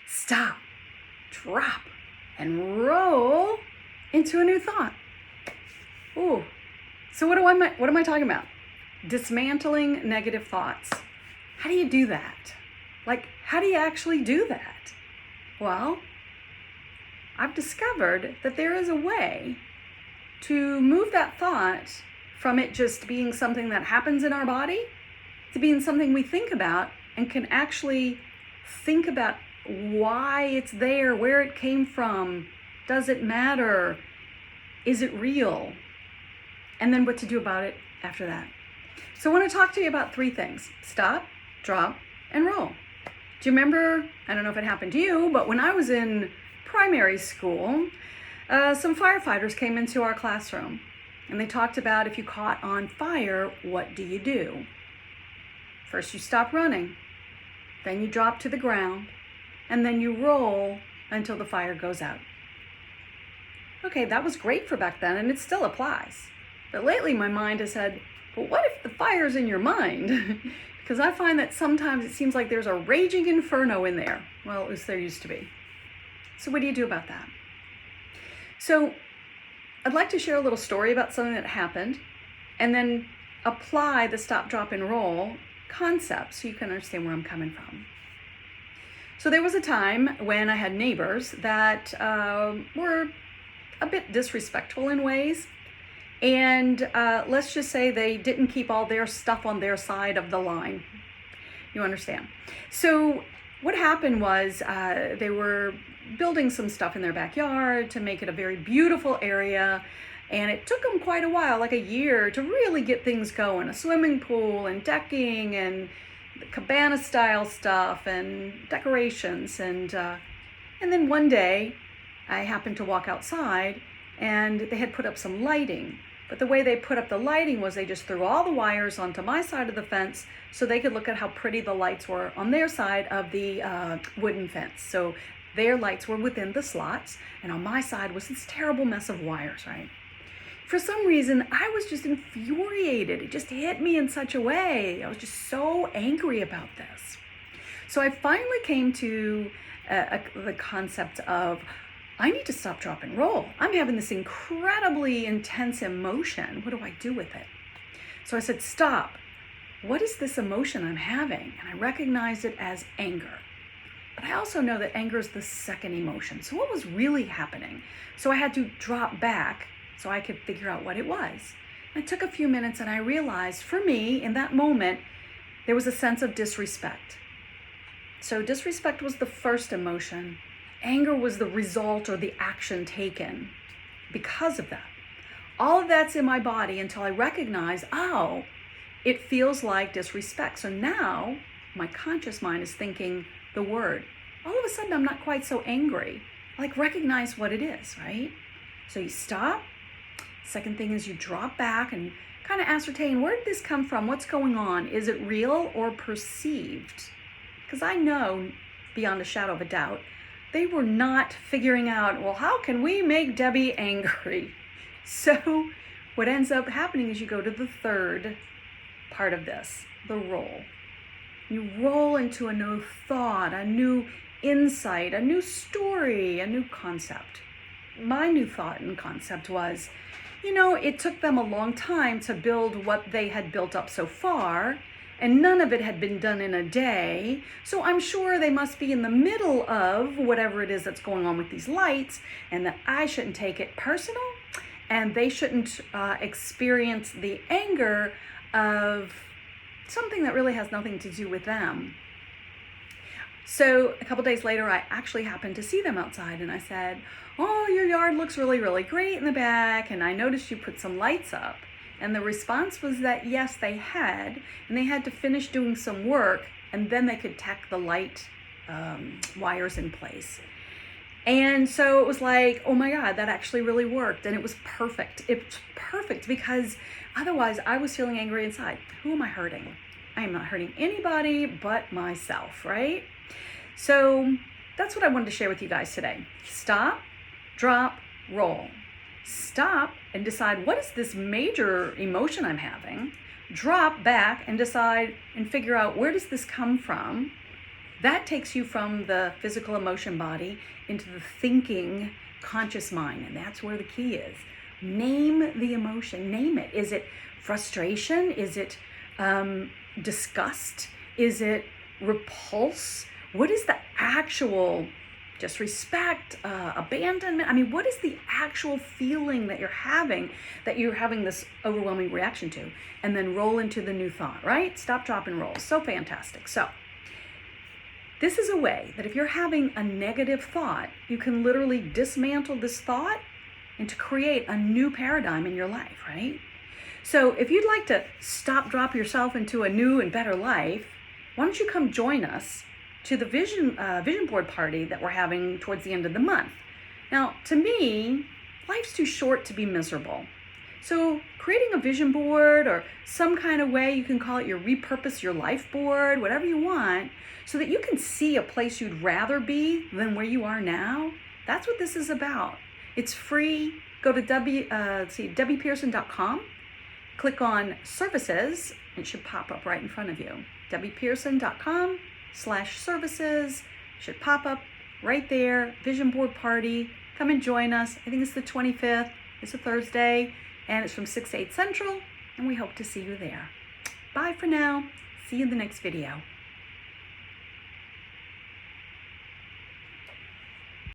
stop, drop, and roll into a new thought. Ooh, so what am I talking about? Dismantling negative thoughts. How do you do that? Like, how do you actually do that? Well, I've discovered that there is a way to move that thought from it just being something that happens in our body to being something we think about and can actually think about why it's there, where it came from, does it matter, is it real, and then what to do about it after that. So I want to talk to you about 3 things: stop, drop, and roll. Do you remember, I don't know if it happened to you, but when I was in primary school, some firefighters came into our classroom and they talked about if you caught on fire, what do you do? First you stop running, then you drop to the ground, and then you roll until the fire goes out. Okay, that was great for back then and it still applies. But lately my mind has said, well, what if the fire's in your mind? Because I find that sometimes it seems like there's a raging inferno in there. Well, at least there used to be. So what do you do about that? So I'd like to share a little story about something that happened and then apply the stop, drop, and roll concept so you can understand where I'm coming from. So there was a time when I had neighbors that were a bit disrespectful in ways. And let's just say they didn't keep all their stuff on their side of the line. You understand? So what happened was they were building some stuff in their backyard to make it a very beautiful area. And it took them quite a while, like a year, to really get things going. A swimming pool and decking and cabana style stuff and decorations. And then one day I happened to walk outside and they had put up some lighting. But the way they put up the lighting was they just threw all the wires onto my side of the fence so they could look at how pretty the lights were on their side of the wooden fence. So their lights were within the slots, and on my side was this terrible mess of wires, right? For some reason, I was just infuriated. It just hit me in such a way. I was just so angry about this. So I finally came to the concept of, I need to stop, drop, and roll. I'm having this incredibly intense emotion. What do I do with it? So I said, stop. What is this emotion I'm having? And I recognized it as anger. But I also know that anger is the second emotion. So what was really happening? So I had to drop back so I could figure out what it was. And it took a few minutes and I realized for me in that moment, there was a sense of disrespect. So disrespect was the first emotion. Anger was the result or the action taken because of that. All of that's in my body until I recognize, oh, it feels like disrespect. So now my conscious mind is thinking the word. All of a sudden, I'm not quite so angry. I like recognize what it is, right? So you stop. Second thing is you drop back and kind of ascertain, where did this come from? What's going on? Is it real or perceived? Because I know beyond a shadow of a doubt, they were not figuring out, well, how can we make Debbie angry? So what ends up happening is you go to the third part of this, the roll. You roll into a new thought, a new insight, a new story, a new concept. My new thought and concept was, it took them a long time to build what they had built up so far, and none of it had been done in a day. So I'm sure they must be in the middle of whatever it is that's going on with these lights, and that I shouldn't take it personal, and they shouldn't experience the anger of something that really has nothing to do with them. So a couple days later, I actually happened to see them outside, and I said, oh, your yard looks really, really great in the back, and I noticed you put some lights up. And the response was that yes, they had, and they had to finish doing some work, and then they could tack the light wires in place. And so it was like, oh my God, that actually really worked, and it was perfect. It's perfect because otherwise I was feeling angry inside. Who am I hurting? I am not hurting anybody but myself, right? So that's what I wanted to share with you guys today. Stop, drop, roll. Stop and decide, what is this major emotion I'm having? Drop back and decide and figure out, where does this come from? That takes you from the physical emotion body into the thinking conscious mind. And that's where the key is. Name the emotion. Name it. Is it frustration? Is it disgust? Is it repulse? What is the actual disrespect, abandonment? I mean, what is the actual feeling that you're having this overwhelming reaction to? And then roll into the new thought, right? Stop, drop, and roll. So fantastic. So this is a way that if you're having a negative thought, you can literally dismantle this thought and to create a new paradigm in your life, right? So if you'd like to stop, drop yourself into a new and better life, why don't you come join us to the vision board party that we're having towards the end of the month. Now, to me, life's too short to be miserable. So creating a vision board or some kind of way, you can call it your repurpose your life board, whatever you want, so that you can see a place you'd rather be than where you are now. That's what this is about. It's free. Go to debbiepearson.com, click on services. It should pop up right in front of you. debbiepearson.com/services should pop up right there. Vision board party. Come and join us. I think it's the 25th. It's a Thursday, and it's from 6 to 8 Central, and we hope to see you there. Bye for now. See you in the next video.